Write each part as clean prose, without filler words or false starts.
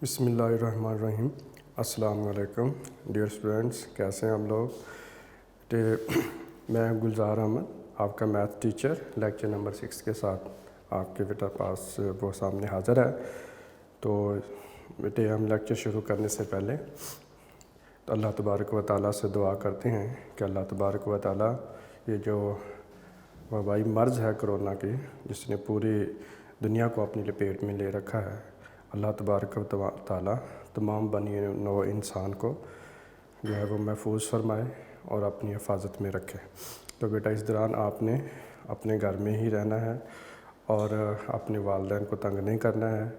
बिस्मिल्लाहिर्रहमानिर्रहीम। अस्सलाम वालेकुम डियर स्टूडेंट्स, कैसे हैं हम लोग। मैं गुलजार अहमद, आपका मैथ टीचर, लेक्चर नंबर 6 के साथ आपके बेटा पास वो सामने हाज़िर है। तो बेटे, हम लेक्चर शुरू करने से पहले तो अल्लाह तबारक व तआला से दुआ करते हैं कि अल्लाह तबारक व तआला ये जो वबाई मर्ज़ है कोरोना की, जिसने पूरी दुनिया को अपनी लपेट में ले रखा है, अल्लाह तबारक व तआला तमाम बनी नौ इंसान को जो है वो महफूज फरमाए और अपनी हिफाजत में रखे। तो बेटा, इस दौरान आपने अपने घर में ही रहना है और अपने वालिदैन को तंग नहीं करना है,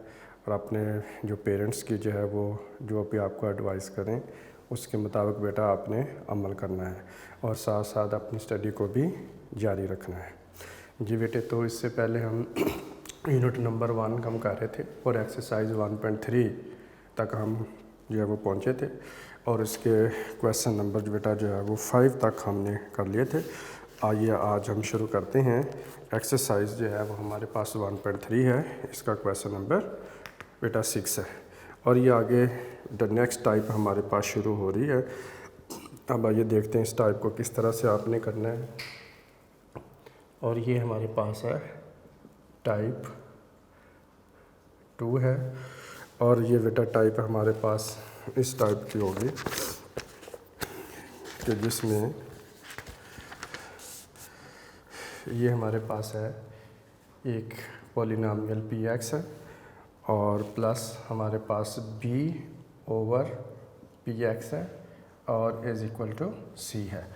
और अपने जो पेरेंट्स की जो है वो जो भी आपको एडवाइस करें उसके मुताबिक बेटा आपने अमल करना है, और साथ साथ अपनी स्टडी को भी जारी रखना है। जी बेटे, तो इससे पहले हम यूनिट नंबर 1 हम कर रहे थे और एक्सरसाइज 1.3 तक हम जो है वो पहुँचे थे, और इसके क्वेश्चन नंबर जो बेटा जो है वो 5 तक हमने कर लिए थे। आइए आज हम शुरू करते हैं। एक्सरसाइज जो है वो हमारे पास 1.3 है, इसका क्वेश्चन नंबर बेटा 6 है, और ये आगे द नेक्स्ट टाइप हमारे पास शुरू हो रही है। अब आइए देखते हैं इस टाइप को किस तरह से आपने करना है। और ये हमारे पास है टाइप 2 है, और ये बेटा टाइप हमारे पास इस टाइप की होगी कि जिसमें ये हमारे पास है एक पॉलिनॉमियल px है और प्लस हमारे पास b/px है और इज़ इक्वल टू c है।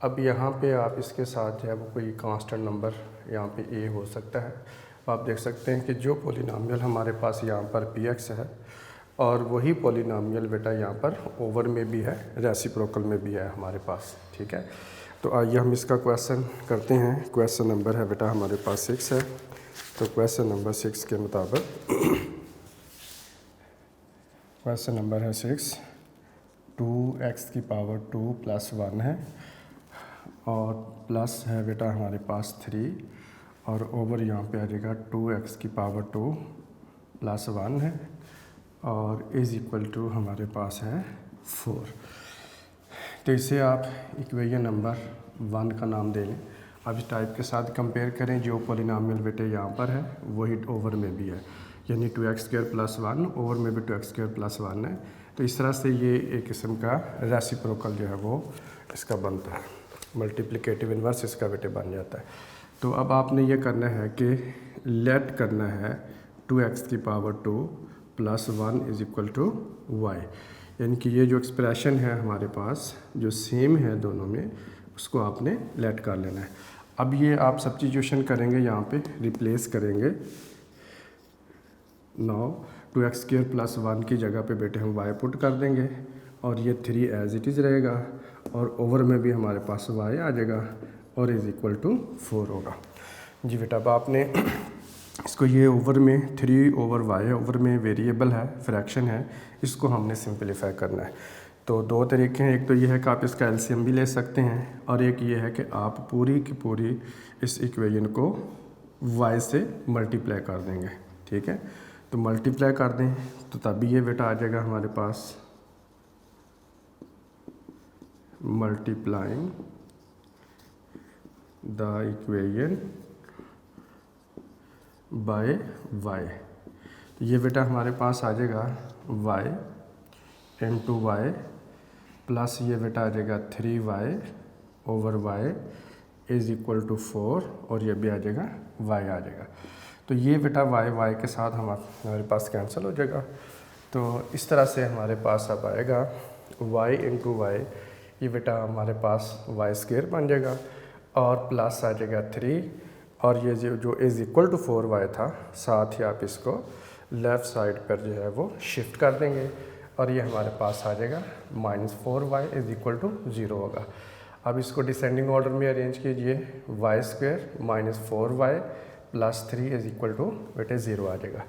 अब यहाँ पे आप इसके साथ जो है वो कोई कांस्टेंट नंबर यहाँ पे a हो सकता है। आप देख सकते हैं कि जो पॉलिनॉमियल हमारे पास यहाँ पर px है और वही पॉलिनॉमियल बेटा यहाँ पर ओवर में भी है, रेसिप्रोकल में भी है हमारे पास। ठीक है, तो आइए हम इसका क्वेश्चन करते हैं। क्वेश्चन नंबर है बेटा हमारे पास 6 है। तो क्वेश्चन नंबर 6 के मुताबिक क्वेश्चन नंबर है 6, 2x की पावर 2 + 1 है, और प्लस है बेटा हमारे पास 3, और ओवर यहाँ पे आ जाएगा 2x की पावर 2 + 1 है, और इज़ इक्वल टू हमारे पास है 4। तो इसे आप इक्वेशन नंबर 1 का नाम दे लें। अब इस टाइप के साथ कंपेयर करें, जो पॉलिनॉमियल बेटे यहाँ पर है वही ओवर में भी है, यानी 2x² + 1, ओवर में भी 2x² + 1 है। तो इस तरह से ये एक किस्म का रेसिप्रोकल जो है वो इसका बनता है, मल्टीप्लिकेटिव इन्वर्स इसका बेटे बन जाता है। तो अब आपने ये करना है कि लेट करना है 2x की power 2 + 1 is equal to y, यानी कि ये जो एक्सप्रेशन है हमारे पास जो सेम है दोनों में, उसको आपने लेट कर लेना है। अब ये आप सब्स्टिट्यूशन करेंगे, यहाँ पे रिप्लेस करेंगे। नाउ 2x² + 1 की जगह पे बेटे हम y पुट कर देंगे, और ये 3 एज इट इज़ रहेगा, और ओवर में भी हमारे पास y आ जाएगा, और इज़ इक्वल टू 4 होगा। जी बेटा, अब आपने इसको ये ओवर में 3/y है, ओवर में वेरिएबल है, फ्रैक्शन है, इसको हमने सिंपलीफाई करना है। तो दो तरीके हैं, एक तो ये है कि आप इसका एलसीएम भी ले सकते हैं, और एक ये है कि आप पूरी की पूरी इस इक्वेशन को y से मल्टीप्लाई कर देंगे। ठीक है, तो मल्टीप्लाई कर दें तो तभी ये बेटा आ जाएगा हमारे पास multiplying the equation by y। तो ये बेटा हमारे पास आ जाएगा y इंटू वाई प्लस ये बेटा आ जाएगा 3y/y इज़ इक्वल टू 4, और ये भी आ जाएगा y आ जाएगा। तो ये बेटा y के साथ हमारे पास कैंसिल हो जाएगा। तो इस तरह से हमारे पास अब आएगा y इंटू वाई, ये बेटा हमारे पास y² बन जाएगा, और प्लस आ जाएगा 3, और ये जो इज़ इक्वल टू 4y था, साथ ही आप इसको लेफ़्ट साइड पर जो है वो शिफ्ट कर देंगे, और ये हमारे पास आ जाएगा -4y इज़ इक्वल टू 0 होगा। अब इसको डिसेंडिंग ऑर्डर में अरेंज कीजिए, y² - 4y + 3 is equal to बेटे 0 आ जाएगा।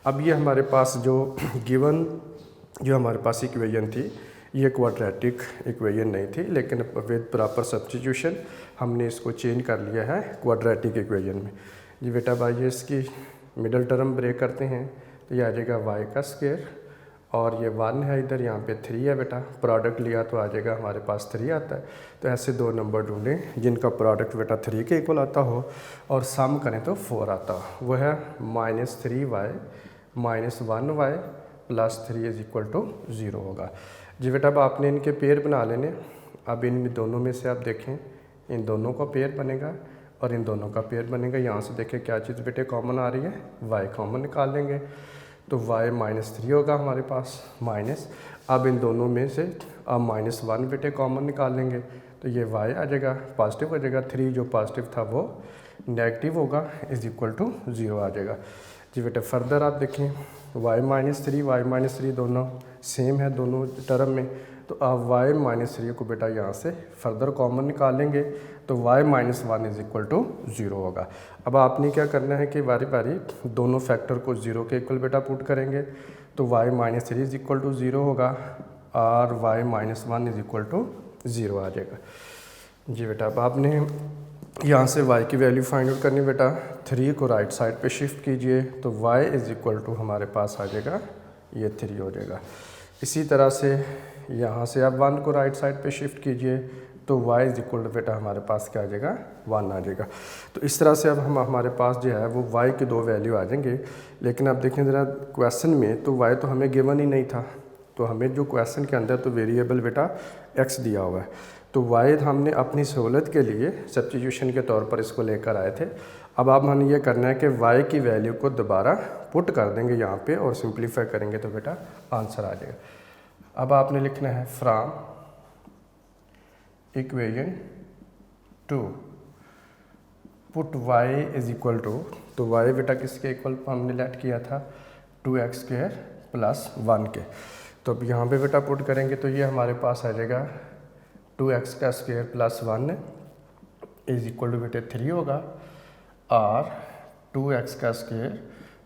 अब ये हमारे पास जो गिवन जो हमारे पास इक्वेशन थी, ये क्वाड्रेटिक इक्वेशन नहीं थी, लेकिन विद प्रॉपर सब्स्टिट्यूशन हमने इसको चेंज कर लिया है क्वाड्रेटिक इक्वेशन में। जी बेटा, भाई इसकी मिडल टर्म ब्रेक करते हैं, तो ये आ जाएगा y² और ये 1 है इधर, यहाँ पे 3 है बेटा। प्रोडक्ट लिया तो आ जाएगा हमारे पास 3 आता है। तो ऐसे दो नंबर ढूंढें जिनका प्रोडक्ट बेटा 3 के इक्वल आता हो और सम करें तो 4 आता हो। वो है -3y -1y +3 is equal to 0 होगा जी बेटा। अब आपने इनके पेयर बना लेने। अब इन दोनों में से आप देखें, इन दोनों का पेयर बनेगा और इन दोनों का पेयर बनेगा। यहाँ से देखें क्या चीज़ बेटे कॉमन आ रही है, y कॉमन निकाल लेंगे तो y -3 होगा हमारे पास माइनस। अब इन दोनों में से अब -1 बेटे कॉमन निकाल लेंगे तो ये y आ जाएगा, पॉजिटिव हो जाएगा। 3 जो पॉजिटिव था वो नेगेटिव होगा, इज इक्वल टू 0 आ जाएगा जी बेटे। फर्दर आप देखें y -3 दोनों सेम है दोनों टर्म में, तो आप y -3 को बेटा यहाँ से फर्दर कॉमन निकालेंगे तो y -1 इज इक्वल टू 0 होगा। अब आपने क्या करना है कि बारी बारी दोनों फैक्टर को 0 के इक्वल बेटा पुट करेंगे तो y -3 इज इक्वल टू 0 होगा और y -1 इज इक्वल टू 0 आ जाएगा जी बेटा। अब आपने यहाँ से y की वैल्यू फाइंड आउट करनी बेटा। 3 को राइट साइड पे शिफ्ट कीजिए तो y इज इक्वल टू हमारे पास आ जाएगा ये 3 हो जाएगा। इसी तरह से यहाँ से आप 1 को राइट साइड पे शिफ्ट कीजिए तो y इज इक्वल टू बेटा हमारे पास क्या आ जाएगा 1 आ जाएगा। तो इस तरह से अब हमारे पास जो है वो y के दो वैल्यू आ जाएंगे। लेकिन आप देखें ज़रा क्वेश्चन में तो y तो हमें गिवन ही नहीं था, तो हमें जो क्वेश्चन के अंदर तो वेरिएबल बेटा x दिया हुआ है, तो y हमने अपनी सहूलत के लिए सब्स्टिट्यूशन के तौर पर इसको लेकर आए थे। अब आप हमने ये करना है कि y की वैल्यू को दोबारा पुट कर देंगे यहाँ पे और सिंप्लीफाई करेंगे तो बेटा आंसर आ जाएगा। अब आपने लिखना है from equation 2 put y is equal to, तो y बेटा किसके इक्वल हमने लेट किया था 2x² + 1 के। तो अब यहाँ पे बेटा पुट करेंगे तो ये हमारे पास आ जाएगा 2x² + 1 इज इक्वल टू बेटे 3 होगा और 2x²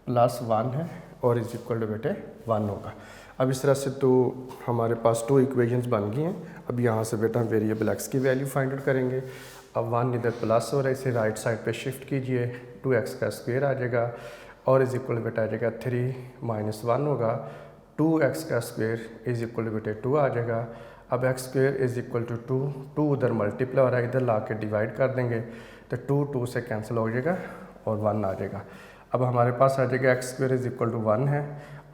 + 1 है और इज इक्वल टू बेटे 1 होगा। अब इस तरह से तो हमारे पास 2 इक्वेशंस बन गई हैं। अब यहाँ से बेटा हम वेरिएबल x की वैल्यू फाइंड आउट करेंगे। अब 1 इधर प्लस हो रहा है, इसे राइट साइड पे शिफ्ट कीजिए 2x² आ जाएगा और इज इक्वल बेटा आ जाएगा 3 - 1 होगा। 2x² इज इक्वल टू बेटे 2 आ जाएगा। अब x² इज इक्वल टू 2 उधर मल्टीप्लाई हो रहा है, इधर ला के डिवाइड कर देंगे तो 2 से कैंसिल हो जाएगा और 1 आ जाएगा। अब हमारे पास आ जाएगा x² इज इक्वल टू 1 है।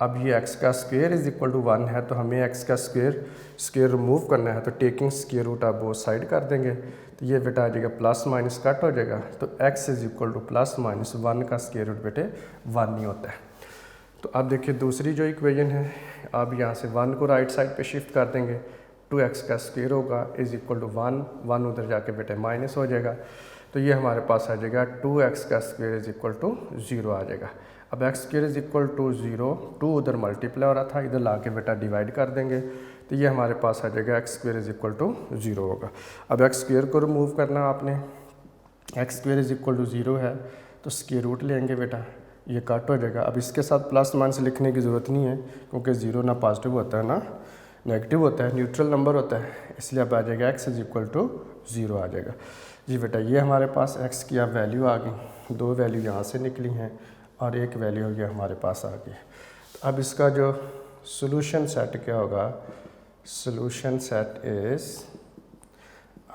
अब ये x² इज इक्वल टू 1 है तो हमें x² स्क्वायर रिमूव करना है, तो टेकिंग स्क्वायर रूट आप बोथ साइड कर देंगे तो ये बेटा आ जाएगा प्लस माइनस कट हो जाएगा। तो x इज इक्वल टू +-1 का स्क्वायर रूट बेटे 1 नहीं होता है। तो अब देखिए दूसरी जो इक्वेशन है, अब यहाँ से 1 को राइट साइड पे शिफ्ट कर देंगे 2x का स्क्वायर होगा इज इक्वल टू 1 उधर जाके बेटे माइनस हो जाएगा। तो ये हमारे पास आ जाएगा 2x का स्क्वायर इज इक्वल टू 0 आ जाएगा। अब x² इज इक्वल टू 0, 2 उधर मल्टीप्लाई हो रहा था, इधर ला के बेटा डिवाइड कर देंगे तो ये हमारे पास आ जाएगा x² इज इक्वल टू 0 होगा। अब x² को रिमूव करना आपने, x² इज इक्वल टू 0 है तो स्क्वायर रूट लेंगे बेटा, ये कट हो जाएगा। अब इसके साथ प्लस माइनस लिखने की ज़रूरत नहीं है क्योंकि 0 ना पॉजिटिव होता है ना नेगेटिव होता है, न्यूट्रल नंबर होता है, इसलिए अब आ जाएगा x इज इक्वल टू 0 आ जाएगा जी बेटा। ये हमारे पास x की अब वैल्यू आ गई, 2 वैल्यू यहाँ से निकली हैं और एक वैल्यू ये हमारे पास आ गई। तो अब इसका जो सॉल्यूशन सेट क्या होगा, सॉल्यूशन सेट इज़,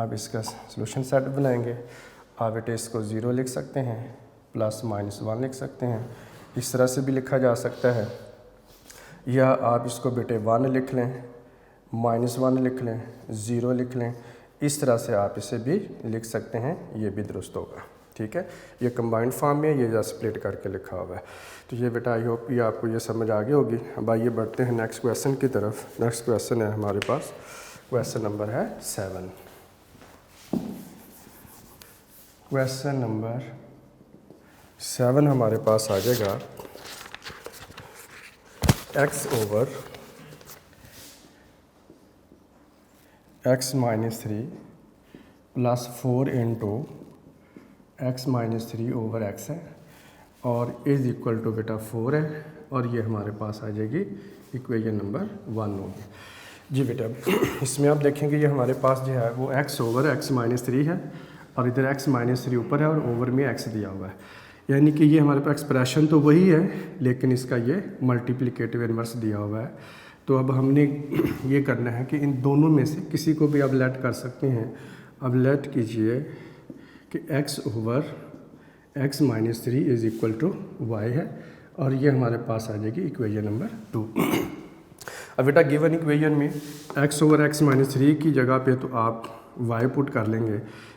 अब इसका सॉल्यूशन सेट बनाएंगे। आप बेटे इसको 0 लिख सकते हैं, +-1 लिख सकते हैं, इस तरह से भी लिखा जा सकता है, या आप इसको बेटे 1 लिख लें, -1 लिख लें, 0 लिख लें, इस तरह से आप इसे भी लिख सकते हैं, ये भी दुरुस्त होगा। ठीक है, ये कंबाइंड फॉर्म में ये या स्प्लिट करके लिखा हुआ है। तो ये बेटा आई होप ये आपको ये समझ आ गई होगी। अब आइए बढ़ते हैं नेक्स्ट क्वेश्चन की तरफ। नेक्स्ट क्वेश्चन है हमारे पास, क्वेश्चन नंबर है 7। क्वेश्चन नंबर 7 हमारे पास आ जाएगा x over x - 3 + 4 into x - 3 over x है और इज़ इक्वल टू बेटा 4 है और ये हमारे पास आ जाएगी इक्वेशन नंबर 1 होगी जी बेटा। इसमें आप देखेंगे ये हमारे पास जो है वो x ओवर x - 3 है और इधर x - 3 ऊपर है और ओवर में x दिया हुआ है, यानी कि ये हमारे पास एक्सप्रेशन तो वही है लेकिन इसका ये मल्टीप्लिकेटिव इन्वर्स दिया हुआ है। तो अब हमने ये करना है कि इन दोनों में से किसी को भी आप लेट कर सकते हैं। अब लेट कीजिए कि x over x minus 3 is equal to y है, और ये हमारे पास आ जाएगी इक्वेशन नंबर 2। अब बेटा गिवन इक्वेशन में x ओवर x माइनस 3 की जगह पे तो आप y पुट कर लेंगे,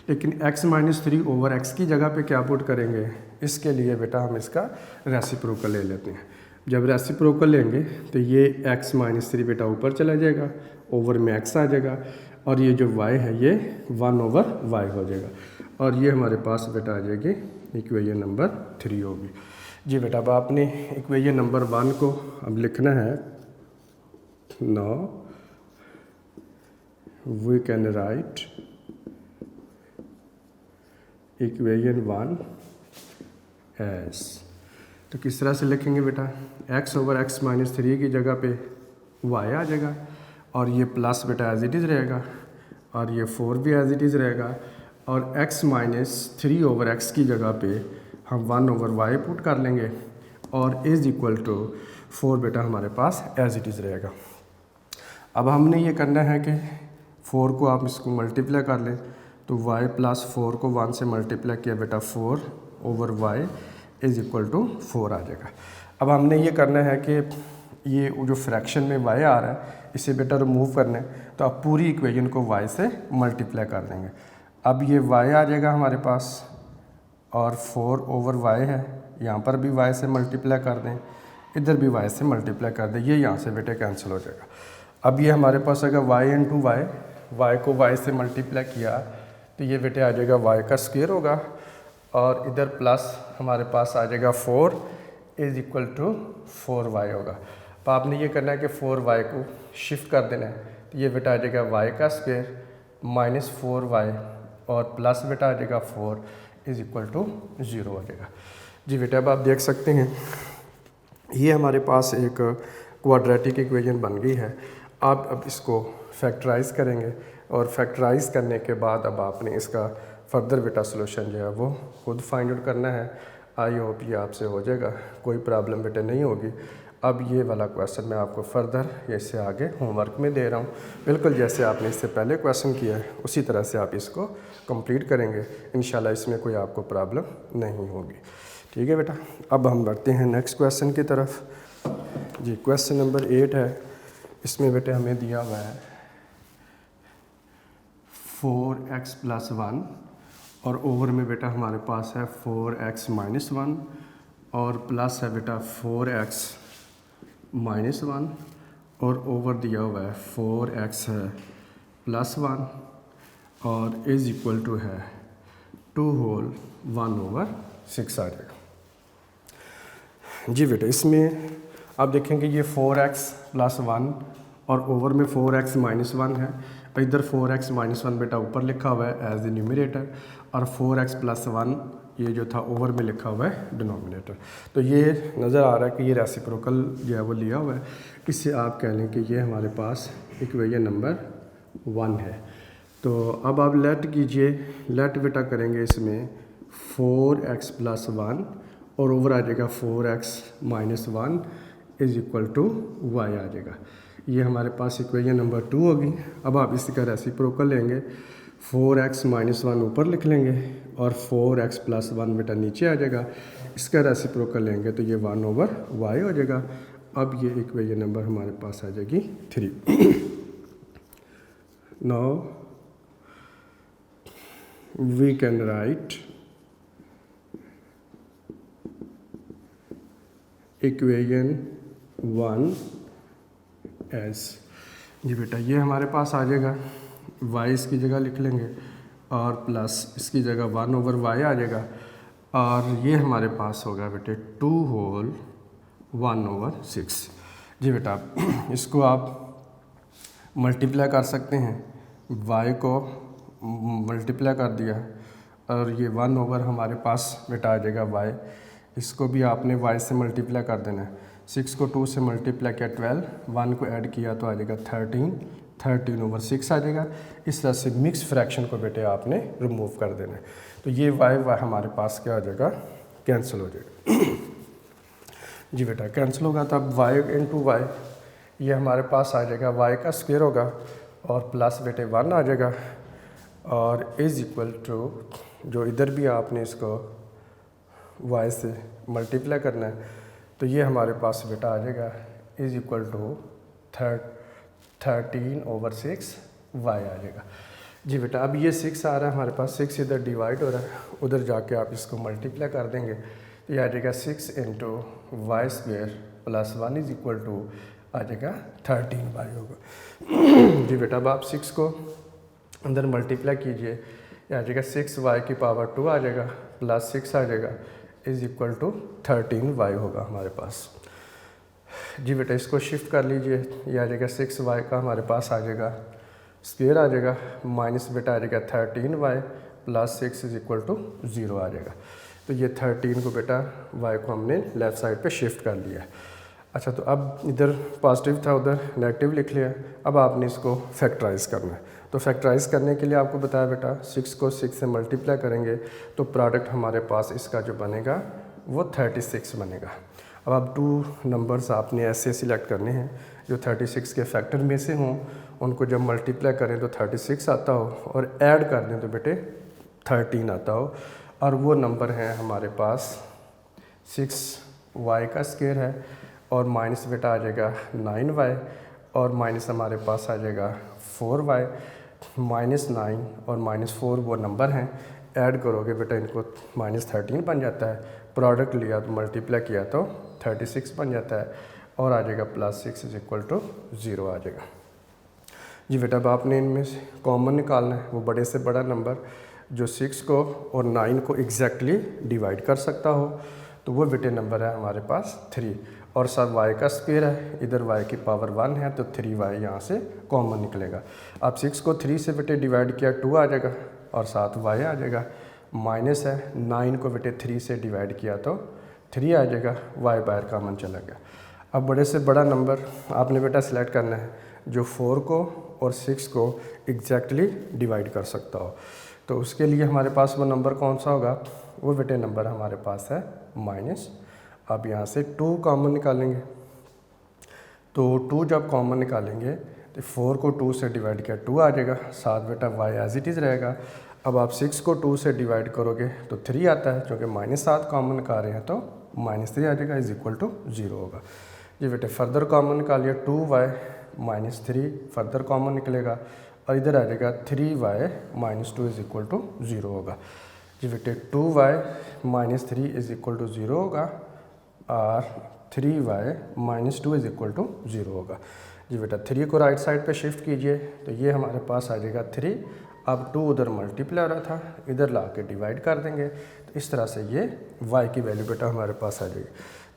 लेकिन x माइनस 3 ओवर x की जगह पे क्या पुट करेंगे? इसके लिए बेटा हम इसका रेसिप्रोकल ले लेते हैं। जब रेसिप्रोकल लेंगे तो ये x माइनस 3 बेटा ऊपर चला जाएगा, ओवर में x आ जाएगा, और ये जो y है ये 1 ओवर y हो जाएगा, और ये हमारे पास बेटा आ जाएगी इक्वेशन नंबर 3 होगी। जी बेटा अब आपने इक्वेशन नंबर 1 को अब लिखना है। Now we can write equation 1 as, तो किस तरह से लिखेंगे बेटा? x ओवर x माइनस 3 की जगह पे y आ जाएगा, और ये प्लस बेटा एज इट इज़ रहेगा, और ये 4 भी एज इट इज़ रहेगा, और x माइनस 3 ओवर x की जगह पे हम 1 ओवर y पुट कर लेंगे, और इज़ इक्वल टू 4 बेटा हमारे पास एज इट इज़ रहेगा। अब हमने ये करना है कि 4 को आप इसको मल्टीप्लाई कर लें, तो y प्लस 4 को 1 से मल्टीप्लाई किया बेटा 4 over y is equal to 4 आ जाएगा। अब हमने ये करना है कि ये जो फ्रैक्शन में y आ रहा है इसे बेटा रिमूव करना है, तो आप पूरी इक्वेशन को y से मल्टीप्लाई कर देंगे। अब ये y आ जाएगा हमारे पास, और 4 ओवर y है, यहाँ पर भी y से मल्टीप्लाई कर दें, इधर भी y से मल्टीप्लाई कर दें, ये यहाँ से बेटे कैंसिल हो जाएगा। अब ये हमारे पास अगर y इंटू y को y से मल्टीप्लाई किया तो ये बेटे आ जाएगा y का स्क्वायर होगा, और इधर प्लस हमारे पास आ जाएगा 4 इज़ इक्वल टू 4y होगा। तो आपने ये करना है कि 4y को शिफ्ट कर देना है, तो ये बेटा आ जाएगा y का स्क्वायर माइनस 4y, और प्लस बेटा आ जाएगा 4 इज़ इक्वल टू 0 हो जाएगा। जी बेटा अब आप देख सकते हैं ये हमारे पास एक क्वाड्रेटिक इक्वेशन बन गई है। आप अब इसको फैक्टराइज करेंगे, और फैक्टराइज करने के बाद अब आपने इसका फर्दर बेटा सोल्यूशन जो है वो खुद फाइंड आउट करना है। आई होप ये आपसे हो जाएगा, कोई प्रॉब्लम बेटे नहीं होगी। अब ये वाला क्वेश्चन मैं आपको फर्दर इससे आगे होमवर्क में दे रहा हूँ, बिल्कुल जैसे आपने इससे पहले क्वेश्चन किया है उसी तरह से आप इसको कंप्लीट करेंगे, इंशाल्लाह इसमें कोई आपको प्रॉब्लम नहीं होगी। ठीक है बेटा, अब हम बढ़ते हैं नेक्स्ट क्वेश्चन की तरफ। जी क्वेश्चन नंबर 8 है, इसमें बेटे हमें दिया हुआ है 4x प्लस 1, और ओवर में बेटा हमारे पास है 4x माइनस 1, और प्लस है बेटा 4x माइनस 1, और ओवर दिया हुआ है 4x है प्लस 1, और इज़ इक्वल टू है 2 होल 1 ओवर 6 आ जाएगा। जी बेटा इसमें आप देखेंगे ये 4x प्लस 1 और ओवर में 4x माइनस 1 है, इधर 4x माइनस 1 बेटा ऊपर लिखा हुआ है एज ए न्यूमरेटर, और 4x प्लस 1 ये जो था ओवर में लिखा हुआ है डिनोमिनेटर। तो ये नज़र आ रहा है कि ये रेसिप्रोकल जो है वो लिया हुआ है, इससे आप कह लें कि ये हमारे पास इक्वेशन नंबर 1 है। तो अब आप लेट कीजिए, लेट बेटा करेंगे इसमें 4x प्लस 1 और ओवर आ जाएगा 4x minus 1 is equal to y आ जाएगा। ये हमारे पास इक्वेशन नंबर 2 होगी। अब आप इसका रेसिप्रोकल लेंगे, 4x माइनस 1 ऊपर लिख लेंगे और 4x प्लस 1 बेटा नीचे आ जाएगा। इसका रेसिप्रोकल लेंगे तो ये 1 ओवर y हो जाएगा। अब ये इक्वेशन नंबर हमारे पास आ जाएगी 3। Now we can write equation 1 as, जी बेटा ये हमारे पास आ जाएगा, y इसकी जगह लिख लेंगे और प्लस इसकी जगह 1 ओवर y आ जाएगा, और ये हमारे पास होगा बेटे 2 होल 1 ओवर 6। जी बेटा इसको आप मल्टीप्लाई कर सकते हैं, y को मल्टीप्लाई कर दिया और ये 1 ओवर हमारे पास बेटा आ जाएगा y, इसको भी आपने y से मल्टीप्लाई कर देना है। 6 को 2 से मल्टीप्लाई किया 12, 1 को ऐड किया तो आ जाएगा 13 ओवर 6 आ जाएगा। इस तरह से मिक्स फ्रैक्शन को बेटे आपने रिमूव कर देना है। तो ये y हमारे पास क्या हो जाएगा, कैंसिल हो जाएगा। जी बेटा कैंसिल होगा तो अब y इंटू वाई ये हमारे पास आ जाएगा y का स्क्वायर होगा और प्लस बेटे 1 आ जाएगा और इज़ इक्वल टू जो इधर भी आपने इसको y से मल्टीप्लाई करना है तो ये हमारे पास बेटा आ जाएगा इज़ इक्वल टू 13/6 y आ जाएगा। जी बेटा अब ये 6 आ रहा है हमारे पास, 6 इधर डिवाइड हो रहा है, उधर जाके आप इसको मल्टीप्लाई कर देंगे तो ये आ जाएगा 6 × y² + 1 इज़ इक्वल टू आ जाएगा 13y होगा। जी बेटा अब आप 6 को अंदर मल्टीप्लाई कीजिए, ये आ जाएगा 6y² आ जाएगा प्लस 6 आ जाएगा इज़ इक्वल टू 13y होगा हमारे पास। जी बेटा इसको शिफ्ट कर लीजिए, ये आ जाएगा 6y का हमारे पास आ जाएगा स्क्वायर आ जाएगा माइनस बेटा आ जाएगा 13y + 6 इज़ इक्वल टू 0 आ जाएगा। तो ये 13 को बेटा y को हमने लेफ़्ट साइड पे शिफ्ट कर लिया। अच्छा तो अब इधर पॉजिटिव था उधर नेगेटिव लिख लिया, अब आपने इसको फैक्टराइज़ करना है। तो फैक्टराइज़ करने के लिए आपको बताया बेटा 6 को 6 से मल्टीप्लाई करेंगे तो प्रोडक्ट हमारे पास इसका जो बनेगा वो 36 बनेगा। अब आप 2 नंबर्स आपने ऐसे सिलेक्ट करने हैं जो 36 के फैक्टर में से हों, उनको जब मल्टीप्लाई करें तो 36 आता हो और ऐड कर दें तो बेटे 13 आता हो, और वो नंबर हैं हमारे पास 6y का स्क्वायर है और माइनस बेटा आ जाएगा 9y और माइनस हमारे पास आ जाएगा 4y, -9 और -4 वो नंबर हैं, ऐड करोगे बेटा इनको -13 बन जाता है, प्रोडक्ट लिया तो मल्टीप्लाई किया तो 36 बन जाता है और आ जाएगा +6 इज़ इक्वल टू 0 आ जाएगा। जी बेटा अब आपने इनमें से कॉमन निकालना है, वो बड़े से बड़ा नंबर जो 6 को और 9 को एग्जैक्टली डिवाइड कर सकता हो, तो वो बेटे नंबर है हमारे पास 3 और साथ y का स्क्वायर है, इधर y की पावर 1 है तो 3y यहाँ से कॉमन निकलेगा। अब 6 को 3 से बेटे डिवाइड किया 2 आ जाएगा और साथ y आ जाएगा, माइनस है 9 को बेटे 3 से डिवाइड किया तो 3 आ जाएगा, y बाहर कॉमन चला गया। अब बड़े से बड़ा नंबर आपने बेटा सिलेक्ट करना है जो 4 को और 6 को एग्जैक्टली डिवाइड कर सकता हो, तो उसके लिए हमारे पास वो नंबर कौन सा होगा, वो बेटे नंबर हमारे पास है माइनस। अब यहाँ से 2 कॉमन निकालेंगे, तो 2 जब कॉमन निकालेंगे तो 4 को 2 से डिवाइड किया 2 आ जाएगा, साथ बेटा y एज इट इज़ रहेगा। अब आप 6 को 2 से डिवाइड करोगे तो 3 आता है, क्योंकि -7 कॉमन निकाल रहे हैं तो -3 आ जाएगा इज़ इक्वल टू 0 होगा। ये बेटे फर्दर कॉमन निकालिए 2y -3 फर्दर कॉमन निकलेगा और इधर आ जाएगा 3y -2 इज़ इक्वल टू 0 होगा। जी बेटे 2y -3 इज़ इक्वल टू 0 होगा और 3y -2 इज़ इक्वल टू 0 होगा। जी बेटा 3 को राइट साइड पे शिफ्ट कीजिए तो ये हमारे पास आ जाएगा 3, अब 2 उधर मल्टीप्लाई हो रहा था, इधर ला के डिवाइड कर देंगे तो इस तरह से ये y की वैल्यू बेटा हमारे पास आ जाएगी।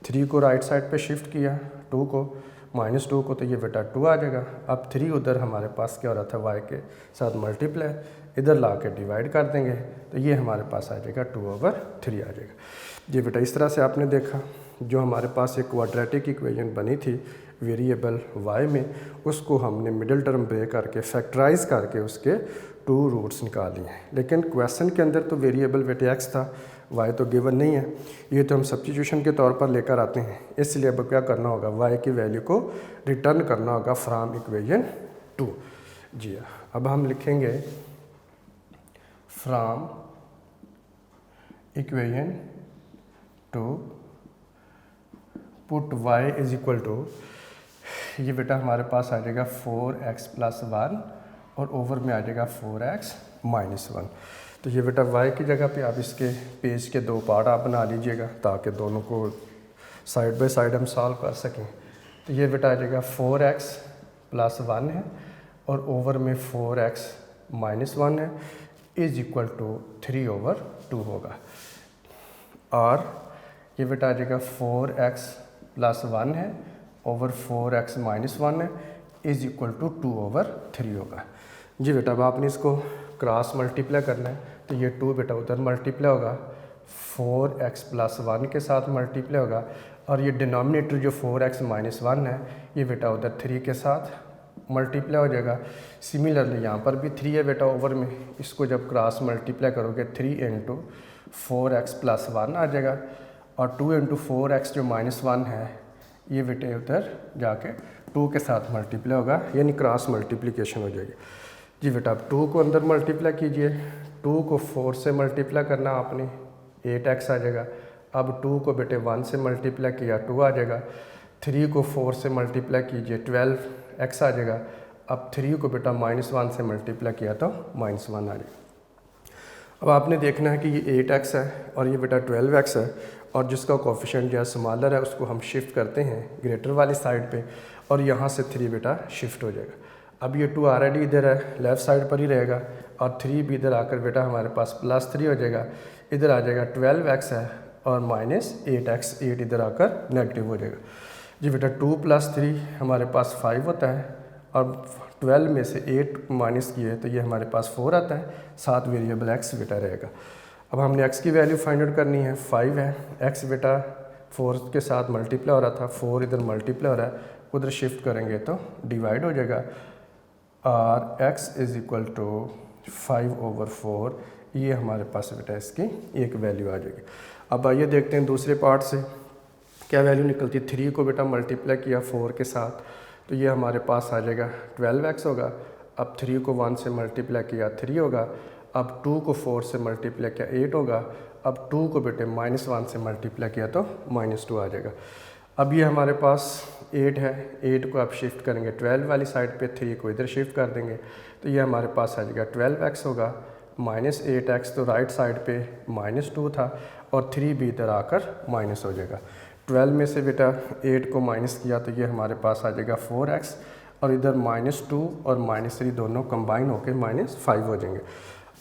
3 को राइट साइड पे शिफ्ट किया 2 को -2 को तो ये बेटा 2 आ जाएगा। अब 3 उधर हमारे पास क्या हो रहा था y के साथ मल्टीप्लाई, इधर ला के डिवाइड कर देंगे तो ये हमारे पास आ जाएगा 2/3 आ जाएगा। जी बेटा इस तरह से आपने देखा जो हमारे पास एक क्वाड्रेटिक इक्वेशन बनी थी वेरिएबल y में, उसको हमने मिडिल टर्म ब्रेक करके फैक्टराइज करके उसके 2 रूट्स निकाल लिए हैं। लेकिन क्वेश्चन के अंदर तो वेरिएबल बेटे x था, y तो गिवन नहीं है, ये तो हम सब्स्टिट्यूशन के तौर पर लेकर आते हैं, इसलिए अब क्या करना होगा y की वैल्यू को रिटर्न करना होगा फ्रॉम इक्वेशन 2। जी अब हम लिखेंगे from equation 2 put y is equal to, ये बेटा हमारे पास आ जाएगा 4x + 1 और ओवर में आ जाएगा 4x - 1। तो ये बेटा y की जगह पे आप इसके पेज के 2 पार्ट आप बना लीजिएगा ताकि दोनों को साइड बाय साइड हम सॉल्व कर सकें। तो ये बेटा आ जाएगा 4x + 1 है और ओवर में 4x - 1 है इज इक्वल टू 3/2 होगा, और ये बेटा आ जाएगा 4x + 1 है ओवर 4x - 1 है इज इक्वल टू 2/3 होगा। जी बेटा अब आपने इसको क्रॉस मल्टीप्लाई करना है तो ये 2 बेटा उधर मल्टीप्लाई होगा 4x + 1 के साथ मल्टीप्लाई होगा, और ये डिनोमिनेटर जो 4x - 1 है ये बेटा उधर 3 के साथ मल्टीप्लाई हो जाएगा। सिमिलरली यहाँ पर भी 3 है बेटा ओवर में, इसको जब क्रॉस मल्टीप्लाई करोगे 3 × 4x + 1 आ जाएगा, और 2 × 4x जो -1 है ये बेटे उधर जाके 2 के साथ मल्टीप्लाई होगा, यानी क्रॉस मल्टीप्लिकेशन हो जाएगी। जी बेटा अब 2 को अंदर मल्टीप्लाई कीजिए, 2 को 4 से मल्टीप्लाई करना आपने, 8x आ जाएगा। अब 2 को बेटे 1 से मल्टीप्लाई किया 2 आ जाएगा। 3 को 4 से मल्टीप्लाई कीजिए 12x आ जाएगा। अब 3 को बेटा -1 से मल्टीप्लाई किया तो -1 आ जाएगा। अब आपने देखना है कि ये 8x है और ये बेटा 12x है, और जिसका कोफिशिएंट जो है स्मॉलर है उसको हम शिफ्ट करते हैं ग्रेटर वाली साइड पे, और यहाँ से 3 बेटा शिफ्ट हो जाएगा। अब ये 2 ऑलरेडी इधर है, लेफ़्ट साइड पर ही रहेगा, और 3 भी इधर आकर बेटा हमारे पास +3 हो जाएगा। इधर आ जाएगा 12x है और -8x, 8 इधर आकर नेगेटिव हो जाएगा। जी बेटा 2 + 3 हमारे पास 5 होता है, और 12 में से 8 माइनस किए तो ये हमारे पास 4 आता है, साथ वेरिएबल x बेटा रहेगा। अब हमने x की वैल्यू फाइंड आउट करनी है, 5 है, x बेटा 4 के साथ मल्टीप्लाई हो रहा था, 4 इधर मल्टीप्लाई हो रहा है, उधर शिफ्ट करेंगे तो डिवाइड हो जाएगा, और x = 5/4, ये हमारे पास बेटा इसकी एक वैल्यू आ जाएगी। अब आइए देखते हैं दूसरे पार्ट से क्या वैल्यू निकलती है। 3 को बेटा मल्टीप्लाई किया 4 के साथ तो ये हमारे पास आ जाएगा 12x होगा। अब 3 को 1 से मल्टीप्लाई किया 3 होगा। अब 2 को 4 से मल्टीप्लाई किया 8 होगा। अब 2 को बेटे -1 से मल्टीप्लाई किया तो -2 आ जाएगा। अब ये हमारे पास 8 है, 8 को आप शिफ्ट करेंगे 12 वाली साइड पे, 3 को इधर शिफ्ट कर देंगे तो ये हमारे पास आ जाएगा 12x होगा, -8x तो राइट साइड पे -2 था, और 3 भी इधर आकर माइनस हो जाएगा। 12 में से बेटा 8 को माइनस किया तो ये हमारे पास आ जाएगा 4x, और इधर -2 और -3 दोनों कंबाइन होकर -5 हो जाएंगे।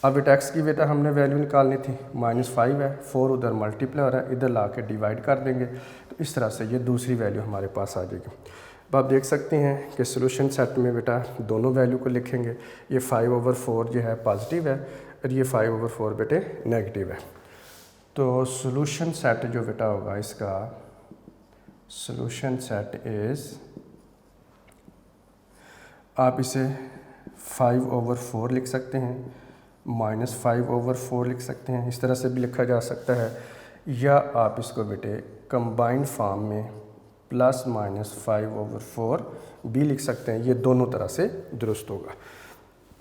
अब बेटा x की बेटा हमने वैल्यू निकालनी थी, -5 है, 4 उधर मल्टीप्लाई हो रहा है, इधर ला के डिवाइड कर देंगे तो इस तरह से ये दूसरी वैल्यू हमारे पास आ जाएगी। अब आप देख सकते हैं कि सोल्यूशन सेट में बेटा दोनों वैल्यू को लिखेंगे। ये 5/4 जो है पॉजिटिव है और ये 5/4 बेटे नेगेटिव है। तो सोल्यूशन सेट जो बेटा होगा इसका, सोल्यूशन सेट इज़, आप इसे 5/4 लिख सकते हैं, -5/4 लिख सकते हैं, इस तरह से भी लिखा जा सकता है, या आप इसको बेटे कंबाइंड फॉर्म में ±5/4 भी लिख सकते हैं। ये दोनों तरह से दुरुस्त होगा।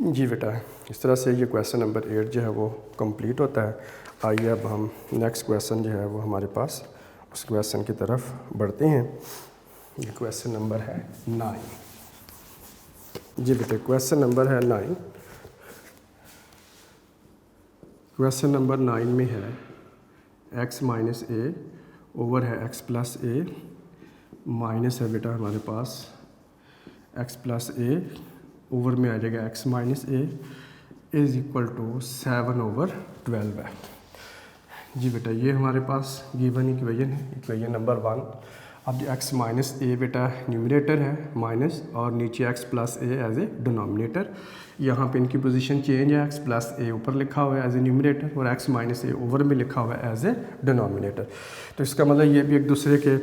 जी बेटा इस तरह से ये क्वेश्चन नंबर 8 जो है वो कंप्लीट होता है। आइए अब हम नेक्स्ट क्वेश्चन जो है वो हमारे पास उस क्वेश्चन की तरफ बढ़ते हैं। ये क्वेश्चन नंबर है 9। जी बेटे क्वेश्चन नंबर है 9। क्वेश्चन नंबर 9 में है x - a ओवर है x + a, माइनस है बेटा हमारे पास x + a, ओवर में आ जाएगा x - a = 7/12 है। जी बेटा ये हमारे पास गिवन इक्वेशन है, इक्वेशन नंबर 1। अब x - a बेटा न्यूमरेटर है माइनस, और नीचे x + a as a denominator. यहाँ पे इनकी पोजीशन चेंज है, x + a ऊपर लिखा हुआ है एज ए न्यूमरेटर और x - a ओवर में लिखा हुआ है एज ए डिनोमिनेटर। तो इसका मतलब ये भी एक दूसरे के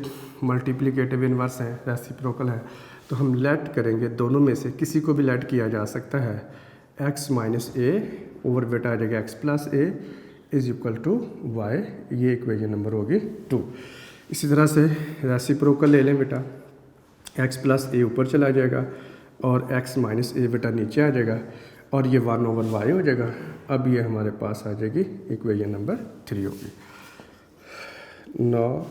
मल्टीप्लिकेटिव इनवर्स हैं, रेसिप्रोकल है। तो हम लेट करेंगे, दोनों में से किसी को भी लेट किया जा सकता है। x - a ओवर बेटा आ जाएगा x + a = y, ये इक्वेशन नंबर होगी 2। इसी तरह से रेसिप्रोकल ले लें बेटा, x + a ऊपर चला जाएगा और x - a बेटा नीचे आ जाएगा, और ये 1/y हो जाएगा। अब ये हमारे पास आ जाएगी इक्वेशन नंबर 3 होगी। Now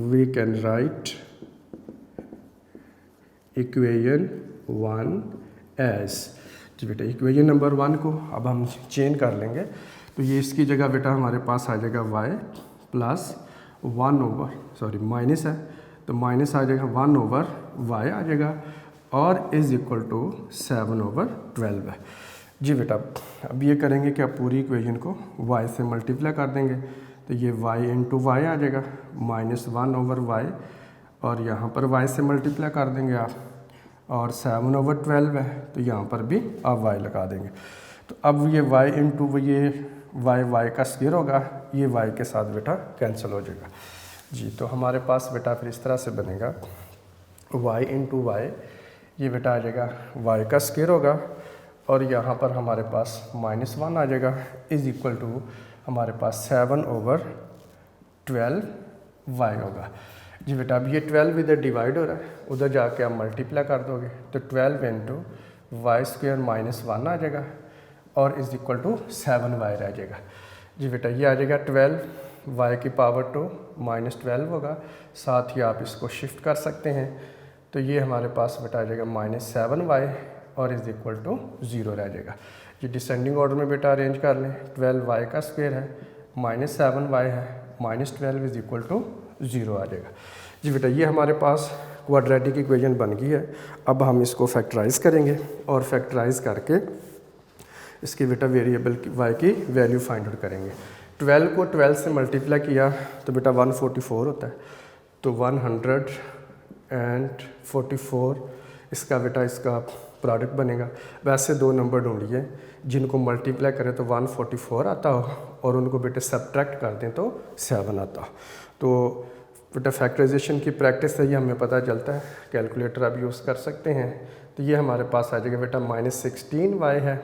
we can write equation 1 as, जी बेटा इक्वेशन नंबर 1 को अब हम चेंज कर लेंगे। तो ये इसकी जगह बेटा हमारे पास आ जाएगा y + 1/, माइनस है तो माइनस आ जाएगा 1/y आ जाएगा, और = 7/12 है। जी बेटा अब ये करेंगे कि आप पूरी इक्वेशन को y से मल्टीप्लाई कर देंगे, तो ये y × y आ जाएगा -1/y, और यहाँ पर y से मल्टीप्लाई कर देंगे आप, और 7/12 है तो यहाँ पर भी आप y लगा देंगे। तो अब ये y × ये y का स्क्वायर होगा, ये y के साथ बेटा कैंसिल हो जाएगा। जी तो हमारे पास बेटा फिर इस तरह से बनेगा y × y, ये बेटा आ जाएगा y का स्क्वायर होगा, और यहाँ पर हमारे पास -1 आ जाएगा = हमारे पास 7/12y होगा। जी बेटा अब ये 12 इधर डिवाइड हो रहा है, उधर जाके आप मल्टीप्लाई कर दोगे तो 12 इंटू वाई स्क्वेयर माइनस 1 आ जाएगा और इज़ इक्वल टू 7y रह जाएगा। जी बेटा ये आ जाएगा 12 y की पावर 2 माइनस 12 होगा, साथ ही आप इसको शिफ्ट कर सकते हैं तो ये हमारे पास बेटा आ जाएगा माइनस 7y और इज़ इक्वल टू 0 रह जाएगा। ये डिसेंडिंग ऑर्डर में बेटा अरेंज कर लें, 12y का स्क्वायर है माइनस 7y है माइनस 12 इज़ इक्वल टू 0 आ जाएगा। जी बेटा ये हमारे पास क्वाड्रेटिक इक्वेशन बन गई है। अब हम इसको फैक्टराइज करेंगे और फैक्टराइज करके इसकी बेटा वेरिएबल y की वैल्यू फाइंड आउट करेंगे। 12 को 12 से मल्टीप्लाई किया तो बेटा 144 होता है, तो 144 इसका बेटा इसका प्रोडक्ट बनेगा। वैसे दो नंबर ढूंढिए जिनको मल्टीप्लाई करें तो 144 आता हो और उनको बेटे सब्ट्रैक्ट कर दें तो 7 आता हो। तो बेटा फैक्टराइजेशन की प्रैक्टिस से ही हमें पता चलता है, कैलकुलेटर आप यूज़ कर सकते हैं। तो ये हमारे पास आ जाएगा बेटा -16y है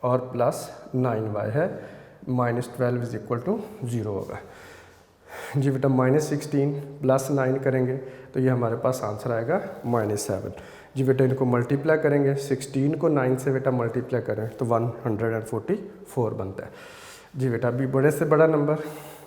और +9y है, -12 इज़ इक्वल टू 0 होगा। जी बेटा -16 + 9 करेंगे तो ये हमारे पास आंसर आएगा -7। जी बेटा इनको मल्टीप्लाई करेंगे, 16 को 9 से बेटा मल्टीप्लाई करें तो 144 बनता है। जी बेटा अभी बड़े से बड़ा नंबर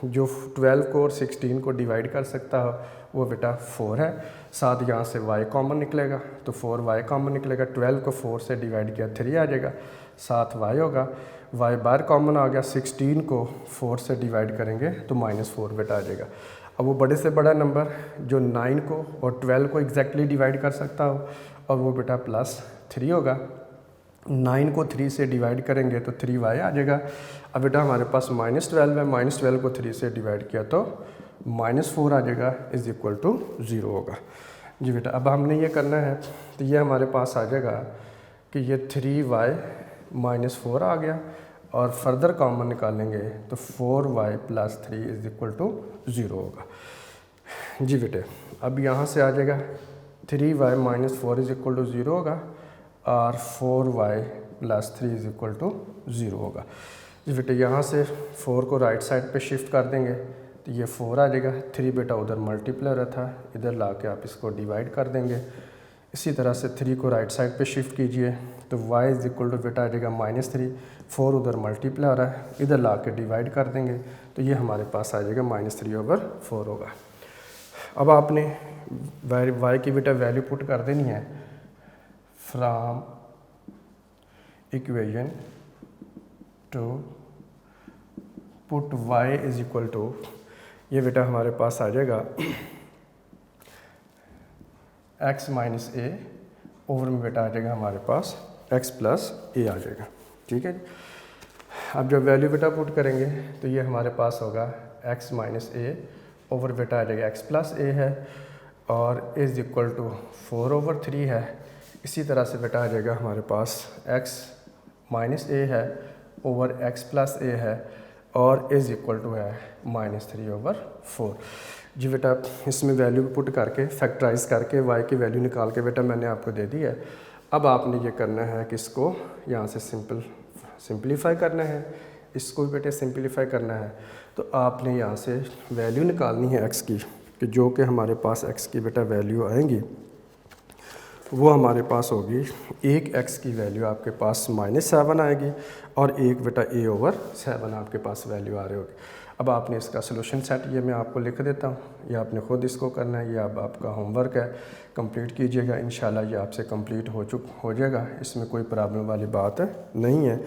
जो 12 को और 16 को डिवाइड कर सकता हो वो बेटा 4 है, साथ यहाँ से y कॉमन निकलेगा तो 4y कॉमन निकलेगा। 12 को 4 से डिवाइड किया 3 आ जाएगा, साथ y होगा, y बाहर कॉमन आ गया। 16 को 4 से डिवाइड करेंगे तो -4 बेटा आ जाएगा। अब वो बड़े से बड़ा नंबर जो 9 को और 12 को एग्जैक्टली डिवाइड कर सकता हो और वो बेटा +3 होगा। 9 को 3 से डिवाइड करेंगे तो 3y आ जाएगा। अब बेटा हमारे पास -12 है, -12 को 3 से डिवाइड किया तो -4 आ जाएगा इज़ इक्वल टू 0 होगा। जी बेटा अब हमने ये करना है तो ये हमारे पास आ जाएगा कि ये 3y -4 आ गया और फर्दर कॉमन निकालेंगे तो 4y + 3 इज़ इक्वल टू 0 होगा। जी बेटे अब यहाँ से आ जाएगा 3y -4 इज़ इक्वल टू 0 होगा और 4y + 3 इज़ इक्वल टू 0 होगा। जी बेटे यहाँ से 4 को राइट साइड पे शिफ्ट कर देंगे तो ये 4 आ जाएगा। 3 बेटा उधर मल्टीप्लाई रहा था, इधर ला के आप इसको डिवाइड कर देंगे। इसी तरह से 3 को राइट साइड पे शिफ्ट कीजिए तो y इज़ इक्वल टू बेटा आ जाएगा -3, 4 उधर मल्टीप्लाई आ रहा है, इधर ला के डिवाइड कर देंगे तो ये हमारे पास आ जाएगा -3/4 होगा। अब आपने y की बेटा वैल्यू पुट कर देनी है from equation two put y is equal to, ये बेटा हमारे पास आ जाएगा x - a ओवर में बेटा आ जाएगा हमारे पास x + a आ जाएगा। ठीक है जी। अब जब वैल्यू बेटा पुट करेंगे तो ये हमारे पास होगा x - a ओवर बेटा आ जाएगा x + a है और इज़ इक्वल टू 4/3 है। इसी तरह से बेटा आ जाएगा हमारे पास x - a है ओवर x + a है और इज़ इक्वल टू है -3/4। जी बेटा इसमें वैल्यू पुट करके फैक्टराइज करके y की वैल्यू निकाल के बेटा मैंने आपको दे दी है। अब आपने ये करना है कि इसको यहाँ से सिंपलीफाई करना है, इसको भी बेटे सिंपलीफाई करना है। तो आपने यहाँ से वैल्यू निकालनी है x की, कि जो कि हमारे पास x की बेटा वैल्यू आएंगी वो हमारे पास होगी, एक x की वैल्यू आपके पास -7 आएगी और एक बेटा a/7 आपके पास वैल्यू आ रही होगी। अब आपने इसका सोल्यूशन सेट ये मैं आपको लिख देता हूँ, ये आपने ख़ुद इसको करना है, ये अब आपका होमवर्क है, कंप्लीट कीजिएगा। इंशाल्लाह ये आपसे कंप्लीट हो जाएगा, इसमें कोई प्रॉब्लम वाली बात नहीं है।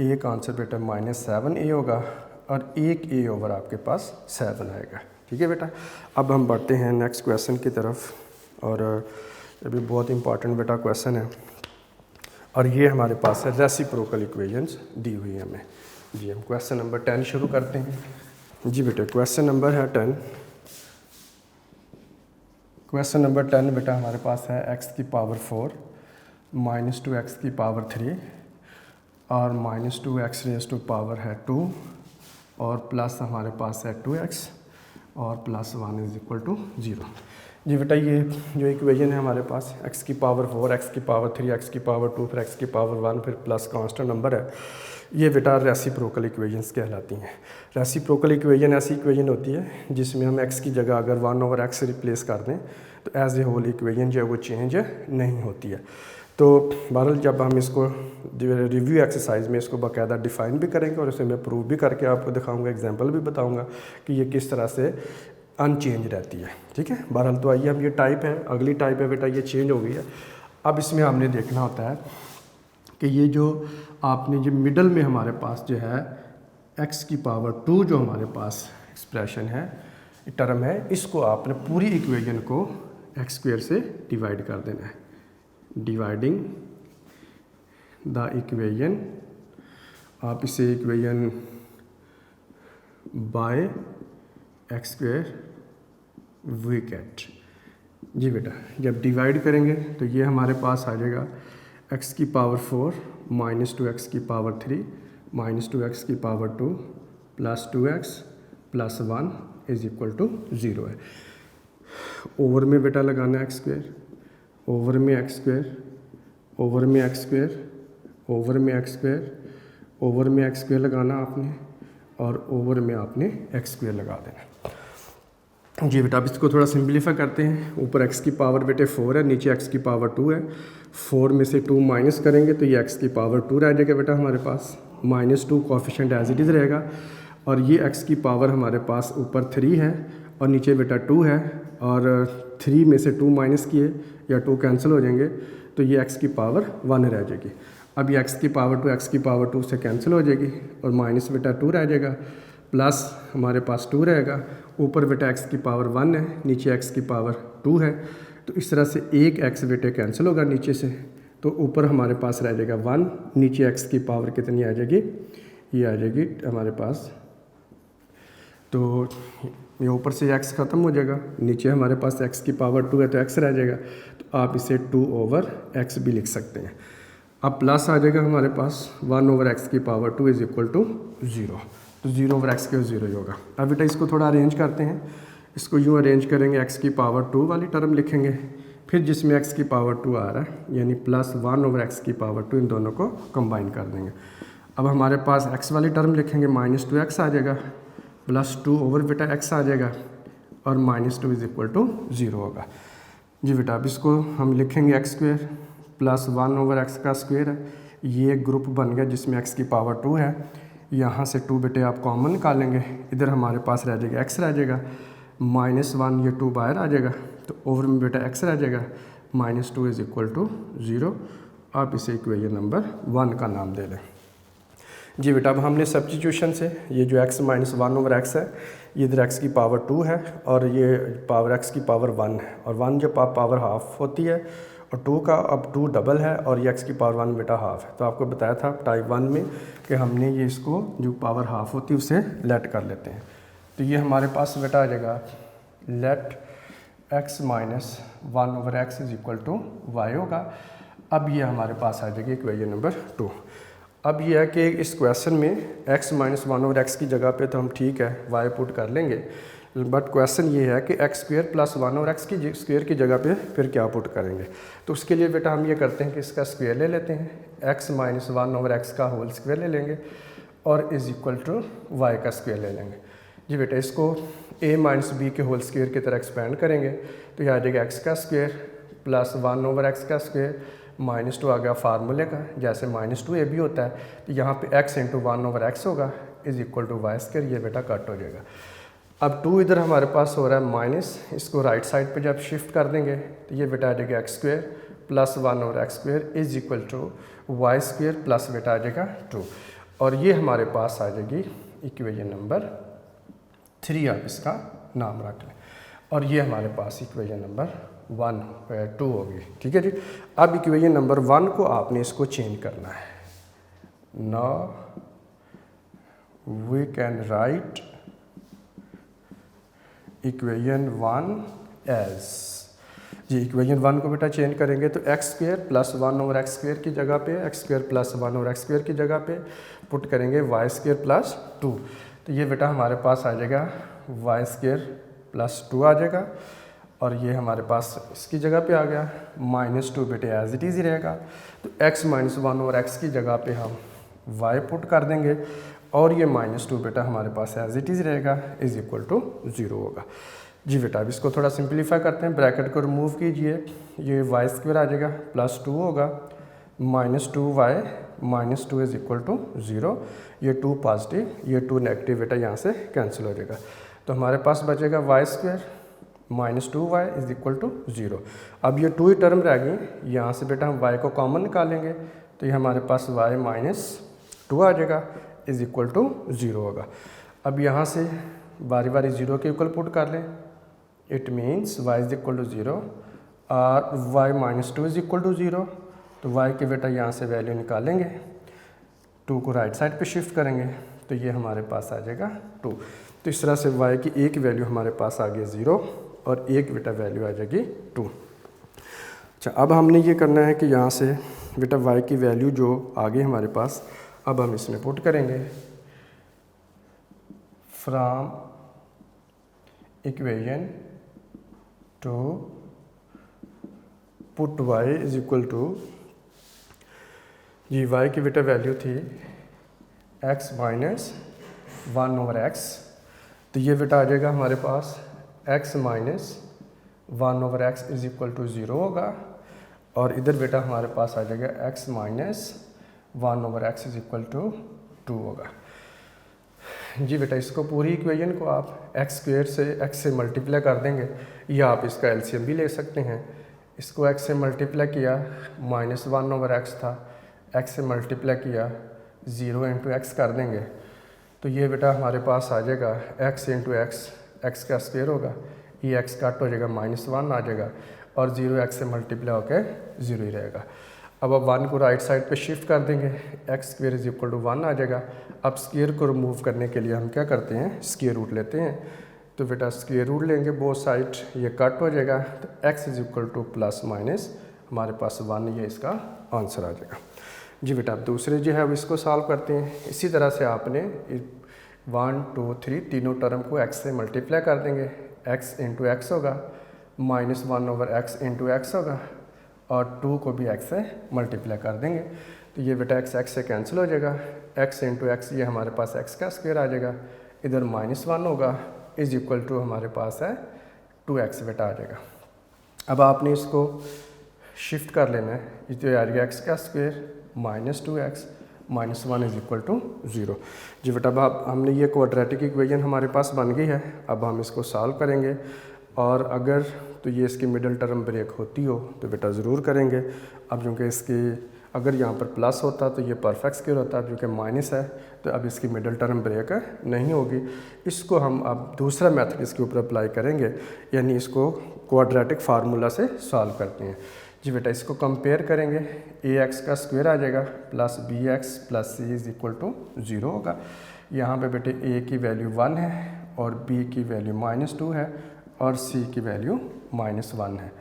एक आंसर बेटा -7a होगा और एक a ओवर आपके पास 7 आएगा। ठीक है बेटा। अब हम बढ़ते हैं नेक्स्ट क्वेश्चन की तरफ, और ये भी बहुत इंपॉर्टेंट बेटा क्वेश्चन है और ये हमारे पास है रेसिप्रोकल इक्वेशंस दी हुई है हमें। जी हम क्वेश्चन नंबर 10 शुरू करते हैं। जी बेटा क्वेश्चन नंबर है 10। क्वेश्चन नंबर 10 बेटा हमारे पास है x की पावर 4 -2x की पावर 3 और -2x रेज़ टू पावर है 2 और प्लस हमारे पास है 2x और +1 इज़ इक्वल टू 0। जी बेटा ये जो इक्वेशन है हमारे पास x की पावर 4, x की पावर 3, x की पावर 2, फिर x की पावर 1, फिर प्लस कांस्टेंट नंबर है। ये बेटा रेसिप्रोकल इक्वेशंस कहलाती हैं। रेसिप्रोकल इक्वेशन ऐसी इक्वेशन होती है जिसमें हम x की जगह अगर 1/x रिप्लेस कर दें तो एज ए होल इक्वेशन जो है वो चेंज नहीं होती है। तो बहरहाल जब हम इसको रिव्यू एक्सरसाइज में इसको बाकायदा डिफ़ाइन भी करेंगे और उसे मैं प्रूव भी करके आपको दिखाऊंगा, एग्जांपल भी बताऊंगा कि ये किस तरह से अनचेंज रहती है। ठीक है, बहरहाल तो आइए हम ये टाइप है, अगली टाइप है बेटा ये चेंज हो गई है। अब इसमें हमने देखना होता है कि ये जो आपने जो मिडल में हमारे पास जो है x की पावर 2 जो हमारे पास एक्सप्रेशन है, टर्म है, इसको आपने पूरी इक्वेशन को x² से डिवाइड कर देना है। डिवाइडिंग द इक्वेशन, आप इसे equation by x² we get. जी बेटा, जब डिवाइड करेंगे तो ये हमारे पास आ जाएगा x की पावर 4 माइनस 2x की पावर 3 माइनस 2x की power 2 plus 2x plus 1 is equal to 0 है। ओवर में बेटा लगाना है x², ओवर में x², ओवर में x², ओवर में x², ओवर में x² लगाना आपने और ओवर में आपने x² लगा देना। जी बेटा, अब इसको थोड़ा सिंप्लीफाई करते हैं। ऊपर x की पावर बेटे 4 है, नीचे x की पावर 2 है। 4 में से 2 माइनस करेंगे तो ये x की पावर 2 रह जाएगा बेटा हमारे पास। -2 कोफिशिएंट एज इट इज़ रहेगा और ये x की पावर हमारे पास ऊपर 3 है और नीचे बेटा 2 है और 3 में से 2 माइनस किए या 2 कैंसिल हो जाएंगे तो ये x की पावर 1 रह जाएगी। अब ये x की पावर 2 x की पावर 2 से कैंसिल हो जाएगी और माइनस बेटा 2 रह जाएगा, प्लस हमारे पास 2 रहेगा। ऊपर बेटा x की पावर 1 है, नीचे x की पावर 2 है, तो इस तरह से एक x बेटे कैंसिल होगा नीचे से, तो ऊपर हमारे पास रह जाएगा 1, नीचे x की पावर कितनी आ जाएगी, ये आ जाएगी हमारे पास, तो ये ऊपर से x ख़त्म हो जाएगा, नीचे हमारे पास x की पावर 2 है तो x रह जाएगा, तो आप इसे 2/x भी लिख सकते हैं। अब प्लस आ जाएगा हमारे पास 1/x की पावर 2 इज इक्वल टू 0, तो 0/x के 0 ही होगा। अब बेटा इसको थोड़ा अरेंज करते हैं, इसको यूँ अरेंज करेंगे, x की पावर 2 वाली टर्म लिखेंगे, फिर जिसमें x की पावर 2 आ रहा है यानी प्लस 1/x की पावर 2, इन दोनों को कंबाइन कर देंगे। अब हमारे पास x वाली टर्म लिखेंगे, -2x आ जाएगा, प्लस 2 ओवर बेटा x आ जाएगा और -2 इज इक्वल टू 0 होगा। जी बेटा, अब इसको हम लिखेंगे x² प्लस 1/x का स्क्वायर है, ये एक ग्रुप बन गया जिसमें x की पावर 2 है, यहाँ से 2 बेटे आप कॉमन निकालेंगे, इधर हमारे पास रह जाएगा x रह जाएगा, -1 ये 2 बाहर आ जाएगा, तो ओवर में बेटा x रह जाएगा, -2 इज इक्वल टू 0। आप इसे इक्वेशन नंबर 1 का नाम दे दें। जी बेटा, अब हमने सब्स्टिट्यूशन से ये जो x -1/x है, ये इधर x की पावर 2 है और ये पावर x की पावर 1 है, और 1 जो पावर हाफ होती है और 2 का अब 2 डबल है और ये x की पावर 1 बेटा हाफ है। तो आपको बताया था टाइप 1 में कि हमने ये इसको जो पावर हाफ होती है उसे लेट कर लेते हैं, तो ये हमारे पास बेटा आ जाएगा let x -1/x is equal to y होगा। अब ये हमारे पास आ जाएगी इक्वेशन नंबर 2। अब ये है कि इस क्वेश्चन में x -1/x की जगह पे तो हम ठीक है y पुट कर लेंगे, बट क्वेश्चन ये है कि x² प्लस 1/x की स्क्वेयर की जगह पे फिर क्या पुट करेंगे। तो उसके लिए बेटा हम ये करते हैं कि इसका स्क्वेयर ले लेते हैं, x -1/x का होल स्क्वेयर ले लेंगे और इज इक्वल टू y का स्क्वेयर ले लेंगे। जी बेटा, इसको a माइनस b के होल स्क्वेयर की तरह एक्सपेंड करेंगे तो ये आ जाएगा x का स्क्वेयर प्लस 1/x का स्क्वेयर, -2 आ गया फार्मूले का, जैसे -2a भी होता है तो यहाँ पे x इंटू 1/x होगा is equal to y square, ये बेटा कट हो जाएगा। अब 2 इधर हमारे पास हो रहा है माइनस, इसको राइट साइड पे जब शिफ्ट कर देंगे तो ये बेटा आ जाएगा x² plus 1/x² is equal to y² plus बेटा आ जाएगा 2, और ये हमारे पास आ जाएगी इक्वेशन नंबर 3, आप इसका नाम रख लें, और ये हमारे पास इक्वेशन नंबर 2 होगी। ठीक है जी। अब इक्वेशन नंबर 1 को आपने इसको चेंज करना है। Now we can write equation 1 as, जी इक्वेशन 1 को बेटा चेंज करेंगे तो x² प्लस 1/x² की जगह पे x² प्लस 1/x² की जगह पे पुट करेंगे y² प्लस 2, तो ये बेटा हमारे पास आ जाएगा y² प्लस 2 आ जाएगा, और ये हमारे पास इसकी जगह पे आ गया, -2 बेटे एज इट इज़ ही रहेगा, तो x -1/x की जगह पे हम y पुट कर देंगे और ये -2 बेटा हमारे पास एज इट इज़ रहेगा इज़ इक्वल टू 0 होगा। जी बेटा अब इसको थोड़ा सिंप्लीफाई करते हैं, ब्रैकेट को रिमूव कीजिए, ये y² आ जाएगा +2 होगा, -2y -2 इज़ इक्वल टू 0, ये 2 पॉजिटिव ये 2 नेगेटिव बेटा यहाँ से कैंसिल हो जाएगा। तो हमारे पास बचेगा y² -2y is equal to 0। अब ये 2 ही टर्म रह गई, यहाँ से बेटा हम y को कॉमन निकालेंगे तो ये हमारे पास y -2 आ जाएगा इज़ इक्वल टू 0 होगा। अब यहाँ से बारी बारी 0 के इक्वल पुट कर लें, it means y is equal to 0 और y -2 इज़ इक्वल टू 0। तो y के बेटा यहाँ से वैल्यू निकालेंगे, 2 को राइट साइड पे शिफ्ट करेंगे तो ये हमारे पास आ जाएगा 2। तो इस तरह से y की एक वैल्यू हमारे पास आ गई 0 और एक बेटा वैल्यू आ जाएगी 2। अच्छा अब हमने ये करना है कि यहाँ से बेटा y की वैल्यू जो आ गई हमारे पास, अब हम इसमें पुट करेंगे from equation two put y is equal to, ये y की बेटा वैल्यू थी x माइनस 1/x, तो ये बेटा आ जाएगा हमारे पास x minus 1/x is equal to 0 होगा और इधर बेटा हमारे पास आ जाएगा x minus 1/x is equal to 2 होगा। जी बेटा इसको पूरी इक्वेशन को आप x² से x से मल्टीप्लाई कर देंगे या आप इसका एलसीएम भी ले सकते हैं। इसको x से मल्टीप्लाई किया -1/x था, x से मल्टीप्लाई किया 0 इंटू x कर देंगे तो ये बेटा हमारे पास आ जाएगा x इंटू x का स्क्वायर होगा, ये x कट हो जाएगा -1 आ जाएगा और 0 x से मल्टीप्लाई होकर 0 ही रहेगा। अब 1 को राइट साइड पे शिफ्ट कर देंगे, x² इज इक्वल टू 1 आ जाएगा। अब स्क्वायर को रिमूव करने के लिए हम क्या करते हैं, स्क्वायर रूट लेते हैं, तो बेटा स्क्वायर रूट लेंगे बोथ साइड, ये कट हो जाएगा तो x is equal two plus minus हमारे पास 1, ये इसका आंसर आ जाएगा। जी बेटा अब दूसरे जो है अब इसको सॉल्व करते हैं। इसी तरह से आपने 1 2 3 तीनों टर्म को x से मल्टीप्लाई कर देंगे, x इंटू एक्स होगा -1/x इंटू एक्स होगा और 2 को भी x से मल्टीप्लाई कर देंगे तो ये बेटा x से कैंसिल हो जाएगा, x इंटू एक्स ये हमारे पास x का स्क्वायर आ जाएगा, इधर -1 होगा इज इक्वल टू हमारे पास है 2x बेटा आ जाएगा। अब आपने इसको शिफ्ट कर लेना है, ये आ जाएगा x का square -2x -1 is equal to 0। जी बेटा अब हमने ये क्वाड्रेटिक इक्वेशन हमारे पास बन गई है, अब हम इसको सॉल्व करेंगे और अगर तो ये इसकी मिडिल टर्म ब्रेक होती हो तो बेटा ज़रूर करेंगे। अब क्योंकि इसकी अगर यहाँ पर प्लस होता तो ये परफेक्ट स्क्वायर होता, क्योंकि माइनस है तो अब इसकी मिडिल टर्म ब्रेक नहीं होगी। इसको हम अब दूसरा मेथड इसके ऊपर अप्लाई करेंगे, यानी इसको क्वाड्रेटिक फार्मूला से सॉल्व करते हैं। जी बेटा इसको कंपेयर करेंगे, ax का स्क्वायर आ जाएगा plus bx plus c is equal to 0 होगा। यहाँ पे बेटे a की वैल्यू 1 है और b की वैल्यू -2 है और c की वैल्यू -1 है।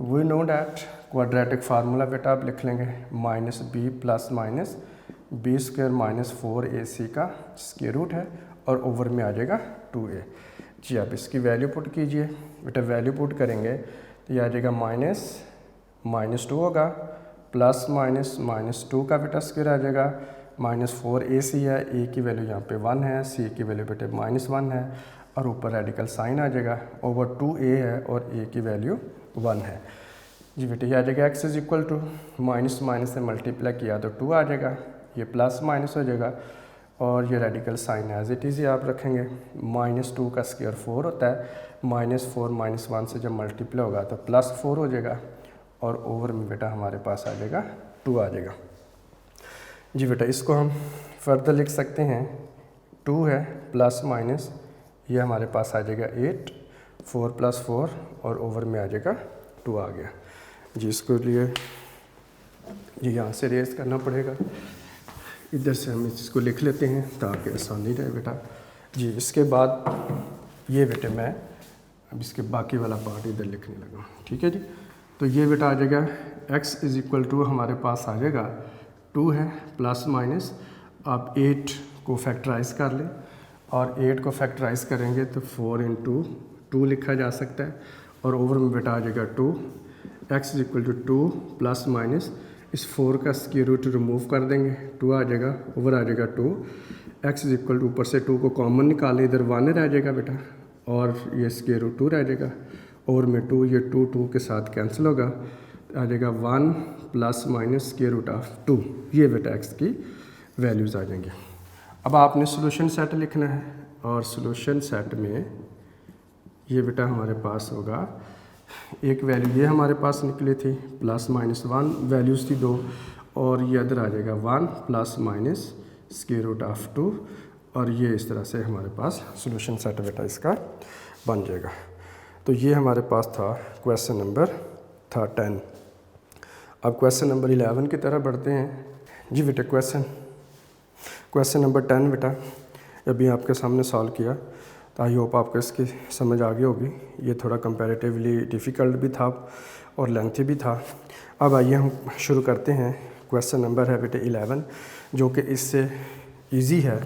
We know that quadratic formula बेटा आप लिख लेंगे -b plus minus b square -4ac का स्क्वायर रूट है और ओवर में आ जाएगा 2a। जी आप इसकी वैल्यू पुट कीजिए, बेटा वैल्यू पुट करेंगे तो ये आ जाएगा -2 होगा प्लस -2 का बेटा स्क्वायर आ जाएगा -4ac है, a की वैल्यू यहाँ पे 1 है, c की वैल्यू बेटे -1 है और ऊपर रेडिकल साइन आ जाएगा ओवर 2a है और a की वैल्यू 1 है। जी बेटे ये आ जाएगा x is equal to minus से मल्टीप्लाई किया तो 2 आ जाएगा, ये प्लस माइनस हो जाएगा और ये radical sign as it is आप रखेंगे। -2 का स्क्वायर 4 होता है, -4 -1 से जब मल्टीप्लाई होगा तो +4 हो जाएगा और ओवर में बेटा हमारे पास आ जाएगा 2 आ जाएगा। जी बेटा इसको हम फर्दर लिख सकते हैं, 2 है प्लस माइनस ये हमारे पास आ जाएगा 8, 4 + 4 और ओवर में आ जाएगा 2 आ गया। जी इसको लिए ये यहाँ से रेस करना पड़ेगा, इधर से हम इसको लिख लेते हैं ताकि आसानी रहे बेटा। जी इसके बाद ये बेटे मैं अब इसके बाकी वाला पार्ट इधर लिखने लगा, ठीक है जी। तो ये बेटा आ जाएगा x इज इक्वल टू हमारे पास आ जाएगा 2 है प्लस माइनस, आप 8 को फैक्टराइज कर लें और 8 को फैक्टराइज करेंगे तो 4 × 2 लिखा जा सकता है और ओवर में बेटा आ जाएगा 2, x is equal to 2 plus minus इस 4 का स्क्वायर रूट रिमूव कर देंगे, 2 आ जाएगा, ओवर आ जाएगा 2। एक्स इज इक्वल टू ऊपर से 2 को कॉमन निकालें, इधर 1 रह जाएगा बेटा, और ये स्क्वायर रूट 2 रह जाएगा, और में 2, ये 2 के साथ कैंसिल होगा, आ जाएगा 1 plus minus square root of 2। ये बेटा एक्स की वैल्यूज़ आ जाएंगी। अब आपने सोल्यूशन सेट लिखना है, और सोल्यूशन सेट में ये बेटा हमारे पास होगा, एक वैल्यू ये हमारे पास निकली थी प्लस माइनस 1, वैल्यूज़ थी 2, और ये इधर आ जाएगा 1 plus minus square root of 2, और ये इस तरह से हमारे पास सोल्यूशन सेट बेटा इसका बन जाएगा। तो ये हमारे पास था क्वेश्चन नंबर 10। अब क्वेश्चन नंबर 11 की तरफ बढ़ते हैं। जी बेटा क्वेश्चन नंबर 10 बेटा अभी आपके सामने सॉल्व किया, तो आई होप आपको इसकी समझ आ गई होगी। ये थोड़ा कंपैरेटिवली डिफ़िकल्ट भी था और लेंथी भी था। अब आइए हम शुरू करते हैं। क्वेश्चन नंबर है बेटे 11, जो कि इससे इजी है,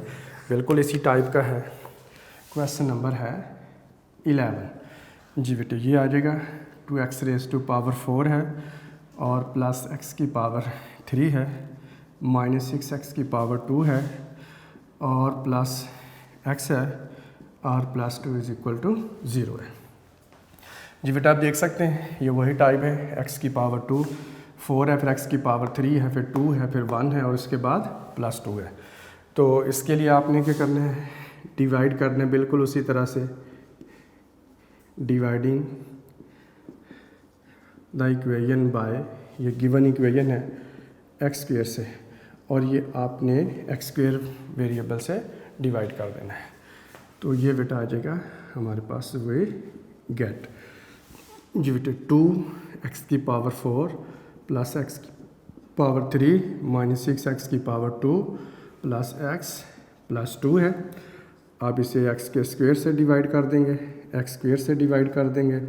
बिल्कुल इसी टाइप का है। क्वेश्चन नंबर है 11। जी बेटे ये आ जाएगा 2x रेज़ टू पावर 4 है, और प्लस x की पावर 3 है, माइनस 6x की पावर 2 है, और प्लस x है, और प्लस 2 इज इक्वल टू 0 है। जी बेटा आप देख सकते हैं ये वही टाइप है, x की पावर 2 4 है, फिर x की पावर 3 है, फिर 2 है, फिर 1 है, और उसके बाद प्लस 2 है। तो इसके लिए आपने क्या करना है, डिवाइड करना है बिल्कुल उसी तरह से, डिवाइडिंग द इक्वेशन बाय, ये गिवन इक्वेशन है एक्स स्क्वेयर से, और ये आपने एक्स स्क्वेयर वेरिएबल से डिवाइड कर देना है। तो ये बेटा आ जाएगा हमारे पास वे गेट, जी बेटा 2x की पावर 4 प्लस x की पावर 3 माइनस 6x की पावर 2 प्लस x प्लस 2 है। आप इसे x के स्क्वेयर से डिवाइड कर देंगे, x स्क्वेयर से डिवाइड कर देंगे,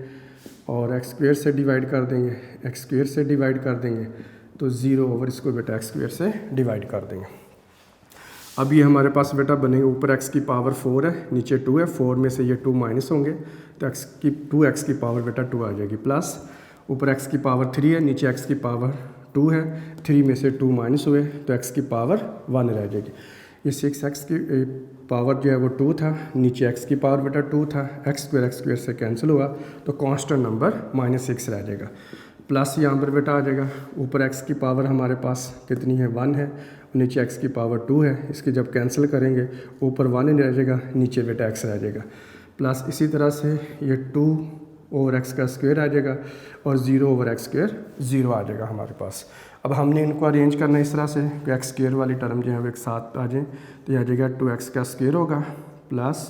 और x स्क्वेयर से डिवाइड कर देंगे, x स्क्वेयर से डिवाइड कर देंगे, तो 0 ओवर इसको बेटा x स्क्वेयर से डिवाइड कर देंगे। अब ये हमारे पास बेटा बनेगा, ऊपर x की पावर 4 है, नीचे 2 है, 4 में से ये 2 माइनस होंगे, तो 2x की पावर बेटा 2 आ जाएगी, प्लस ऊपर x की पावर 3 है, नीचे x की पावर 2 है, 3 में से 2 माइनस हुए, तो x की पावर 1 रह जाएगी। ये 6x की पावर जो है वो 2 था, नीचे x की पावर बेटा 2 था, x स्क्वेयर से कैंसिल हुआ, तो कांस्टेंट नंबर -6 रह जाएगा। प्लस यहाँ पर बेटा आ जाएगा, ऊपर x की पावर हमारे पास कितनी है 1 है, नीचे x की पावर 2 है, इसकी जब कैंसिल करेंगे ऊपर 1 रह जाएगा, नीचे बेटा x रह जाएगा। प्लस इसी तरह से ये 2 ओवर x का स्क्वायर आ जाएगा, और 0 ओवर x स्क्वायर 0 आ जाएगा हमारे पास। अब हमने इनको अरेंज करना है इस तरह से कि x स्क्वायर वाली टर्म जो है वो एक साथ आ जाए, तो ये आ जाएगा 2x का स्क्वायर होगा प्लस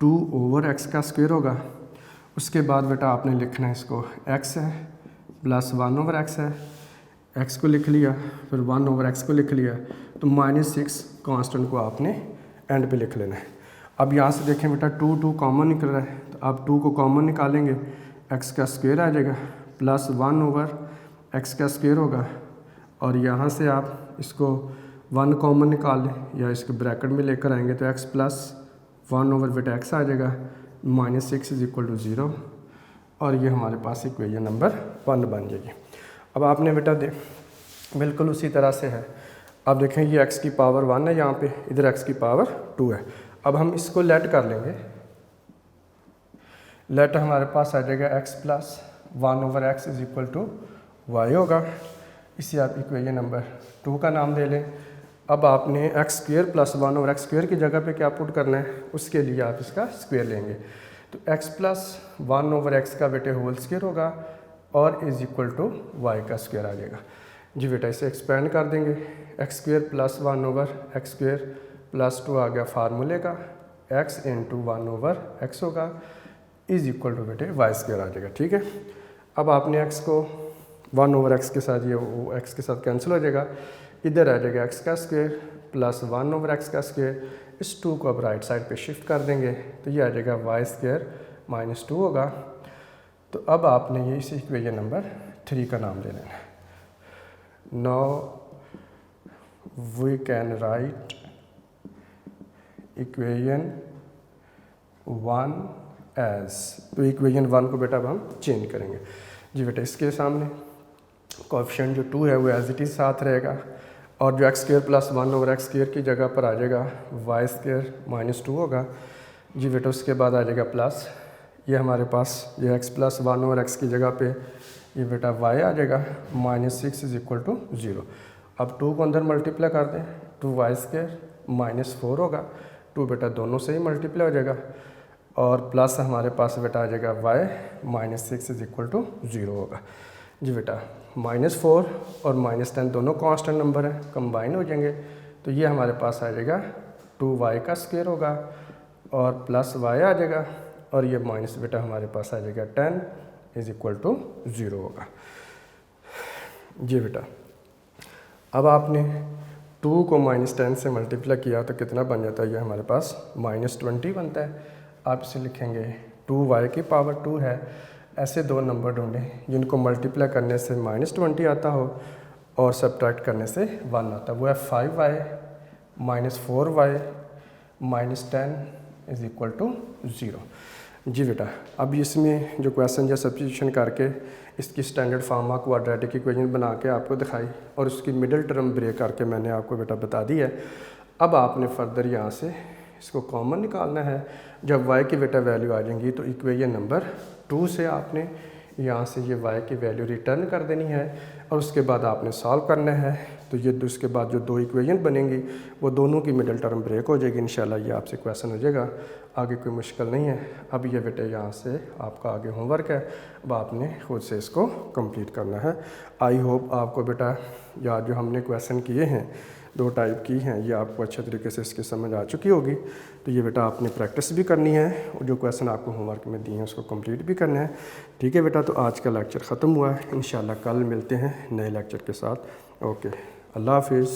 2 ओवर x का स्क्वायर होगा। उसके बाद बेटा आपने लिखना है इसको x है प्लस 1 ओवर x है, x को लिख लिया, फिर 1 ओवर x को लिख लिया, तो -6 कांस्टेंट को आपने एंड पे लिख लेना है। अब यहाँ से देखें बेटा 2 कॉमन निकल रहा है, तो आप 2 को कॉमन निकालेंगे, x का स्क्वायर आ जाएगा प्लस 1 ओवर x का स्क्वायर होगा, और यहाँ से आप इसको 1 कॉमन निकाल लें या इसके ब्रैकेट में लेकर आएंगे, तो x प्लस 1 ओवर बेटा x आ जाएगा, -6 इज इक्वल टू 0, और ये हमारे पास इक्वेशन नंबर 1 बन जाएगी। अब आपने बेटा बिल्कुल उसी तरह से है, अब देखें ये x की पावर 1 है यहाँ पे, इधर x की पावर 2 है। अब हम इसको लेट कर लेंगे, लेट हमारे पास आ जाएगा x plus 1 over x is equal to y होगा। इसे आप इक्वेशन नंबर 2 का नाम दे लें। अब आपने x square plus 1 over x square की जगह पे क्या पुट करना है, उसके लिए आप इसका स्क्वेयर लेंगे, तो x प्लस 1 ओवर x का बेटे होल स्क्वेयर होगा, और इज इक्वल टू y का स्क्वेयर आ जाएगा। जी बेटा इसे एक्सपेंड कर देंगे, x square plus 1 over x square plus 2 आ गया फार्मूले का, x इंटू 1 ओवर x होगा, इज इक्वल टू बेटे y स्क्वेयर आ जाएगा। ठीक है, अब आपने x को 1 ओवर x के साथ, ये x के साथ कैंसिल हो जाएगा, इधर आ जाएगा x का स्क्वेयर प्लस 1 ओवर x का स्क्वेयर, इस 2 को अब राइट साइड पे शिफ्ट कर देंगे, तो ये आ जाएगा y स्क्वेयर -2 होगा। तो अब आपने ये इस इक्वेशन नंबर 3 का नाम दे लेना है। Now we can write equation 1 as, तो इक्वेशन 1 को बेटा अब हम चेंज करेंगे। जी बेटा इसके सामने कोएफिशिएंट जो 2 है वो एज इट इज़ साथ रहेगा, और जो x square plus 1 over x square की जगह पर आ जाएगा वाई स्क्वायर माइनस 2 होगा जी बेटा। उसके बाद आ जाएगा प्लस, ये हमारे पास ये एक्स प्लस 1 ओवर एक्स की जगह पे ये बेटा वाई आ जाएगा माइनस 6 इज इक्वल टू 0। अब 2 को अंदर मल्टीप्लाई कर दें, 2 वाई स्क्वायर माइनस 4 होगा, 2 बेटा दोनों से ही मल्टीप्लाई हो जाएगा, और प्लस हमारे पास बेटा आ जाएगा y minus 6 is equal to 0 होगा जी बेटा। -4 और -10 दोनों कांस्टेंट नंबर हैं, कंबाइन हो जाएंगे, तो ये हमारे पास आ जाएगा 2y का स्क्वायर होगा और प्लस y आ जाएगा, और ये माइनस बेटा हमारे पास आ जाएगा 10 इज इक्वल टू 0 होगा जी बेटा। अब आपने 2 को -10 से मल्टीप्लाई किया तो कितना बन जाता है, ये हमारे पास -20 बनता है। आप इसे लिखेंगे 2y की पावर 2 है। ऐसे दो नंबर ढूंढें जिनको मल्टीप्लाई करने से -20 आता हो और सब्ट्रैक्ट करने से 1 आता है, वो है 5y -4y -10 is equal to 0 जी बेटा। अब इसमें जो क्वेश्चन या सब्स्टिट्यूशन करके इसकी स्टैंडर्ड फॉर्मा क्वाड्रेटिक इक्वेशन बना के आपको दिखाई और उसकी मिडिल टर्म ब्रेक करके मैंने आपको बेटा बता दी है। अब आपने फर्दर यहाँ से इसको कॉमन निकालना है। जब y की बेटा वैल्यू आ जाएंगी तो इक्वेशन नंबर 2 से आपने यहाँ से ये y की वैल्यू रिटर्न कर देनी है और उसके बाद आपने सॉल्व करना है। तो ये उसके बाद जो दो इक्वेशन बनेंगी वो दोनों की मिडिल टर्म ब्रेक हो जाएगी। इंशाल्लाह ये आपसे क्वेश्चन हो जाएगा, आगे कोई मुश्किल नहीं है। अब ये बेटे यहाँ से आपका आगे होमवर्क है, अब आपने खुद से इसको कंप्लीट करना है। आई होप आपको बेटा या जो हमने क्वेश्चन किए हैं 2 टाइप की हैं, ये आपको अच्छे तरीके से इसकी समझ आ चुकी होगी। तो ये बेटा आपने प्रैक्टिस भी करनी है और जो क्वेश्चन आपको होमवर्क में दिए हैं उसको कंप्लीट भी करना है। ठीक है बेटा, तो आज का लेक्चर ख़त्म हुआ है। इंशाल्लाह कल मिलते हैं नए लेक्चर के साथ। ओके, अल्लाह हाफिज़।